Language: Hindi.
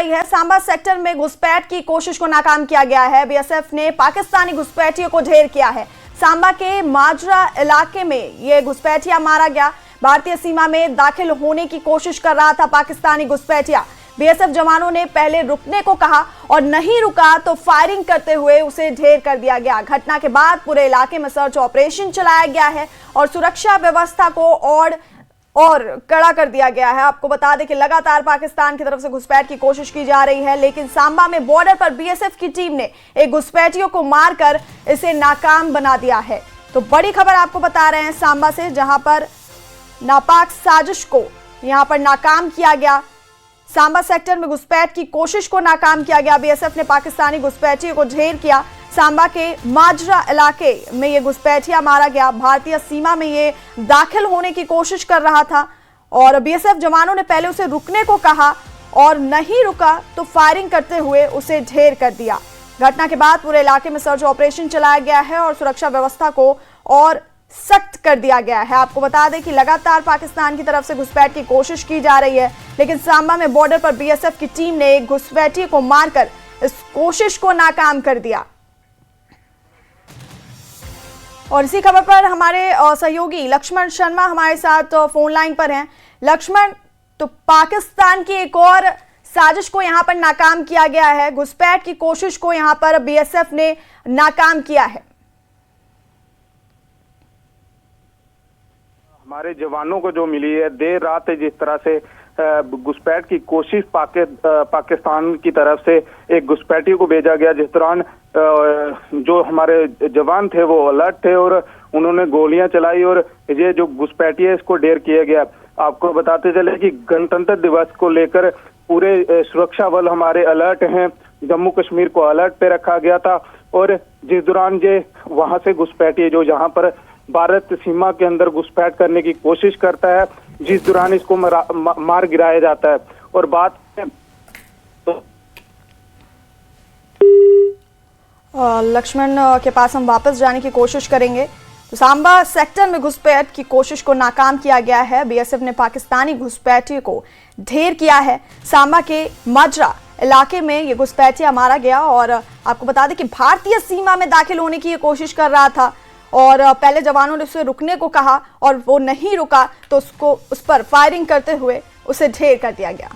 रही है। सांबा सेक्टर में घुसपैठ की कोशिश को नाकाम किया गया है। बीएसएफ ने पाकिस्तानी घुसपैठियों को ढेर किया है। सांबा के माजरा इलाके में ये घुसपैठिया मारा गया। भारतीय सीमा में दाखिल होने की कोशिश कर रहा था पाकिस्तानी घुसपैठिया। बीएसएफ जवानों ने पहले रुकने को कहा और नहीं रुका तो फायरिंग करते हुए उसे ढेर कर दिया गया। घटना के बाद पूरे इलाके में सर्च ऑपरेशन चलाया गया है और सुरक्षा व्यवस्था को और कड़ा कर दिया गया है। आपको बता दें कि लगातार पाकिस्तान की तरफ से घुसपैठ की कोशिश की जा रही है, लेकिन सांबा में बॉर्डर पर बीएसएफ की टीम ने एक घुसपैठियों को मारकर इसे नाकाम बना दिया है। तो बड़ी खबर आपको बता रहे हैं सांबा से, जहां पर नापाक साजिश को यहां पर नाकाम किया गया। सांबा सेक्टर में घुसपैठ की कोशिश को नाकाम किया गया। बीएसएफ ने पाकिस्तानी घुसपैठियों को ढेर किया। सांबा के माजरा इलाके में ये घुसपैठिया मारा गया। भारतीय सीमा में ये दाखिल होने की कोशिश कर रहा था और बीएसएफ जवानों ने पहले उसे रुकने को कहा और नहीं रुका तो फायरिंग करते हुए उसे ढेर कर दिया। घटना के बाद पूरे इलाके में सर्च ऑपरेशन चलाया गया है और सुरक्षा व्यवस्था को और सख्त कर दिया गया है। आपको बता दें कि लगातार पाकिस्तान की तरफ से घुसपैठ की कोशिश की जा रही है, लेकिन सांबा में बॉर्डर पर बीएसएफ की टीम ने एक घुसपैठी को मारकर इस कोशिश को नाकाम कर दिया। और इसी खबर पर हमारे सहयोगी लक्ष्मण शर्मा हमारे साथ फोन लाइन पर हैं। लक्ष्मण, तो पाकिस्तान की एक और साजिश को यहां पर नाकाम किया गया है। घुसपैठ की कोशिश को यहां पर बीएसएफ ने नाकाम किया है। हमारे जवानों को जो मिली है देर रात जिस तरह से घुसपैठ की कोशिश पाकिस्तान की तरफ से एक घुसपैठी को भेजा गया, जिस दौरान जो हमारे जवान थे वो अलर्ट थे और उन्होंने गोलियां चलाई और ये जो घुसपैठी है इसको ढेर किया गया। आपको बताते चले कि गणतंत्र दिवस को लेकर पूरे सुरक्षा बल हमारे अलर्ट हैं। जम्मू कश्मीर को अलर्ट पे रखा गया था और जिस दौरान ये वहां से घुसपैठी जो यहाँ पर भारत सीमा के अंदर घुसपैठ करने की कोशिश करता है, जिस दौरान इसको मार गिराया जाता है। और बात लक्ष्मण के पास हम वापस जाने की कोशिश करेंगे। तो सांबा सेक्टर में घुसपैठ की कोशिश को नाकाम किया गया है। बीएसएफ ने पाकिस्तानी घुसपैठी को ढेर किया है। सांबा के माजरा इलाके में ये घुसपैठिया मारा गया और आपको बता दें कि भारतीय सीमा में दाखिल होने की ये कोशिश कर रहा था और पहले जवानों ने उसे रुकने को कहा और वो नहीं रुका तो उस पर फायरिंग करते हुए उसे ढेर कर दिया गया।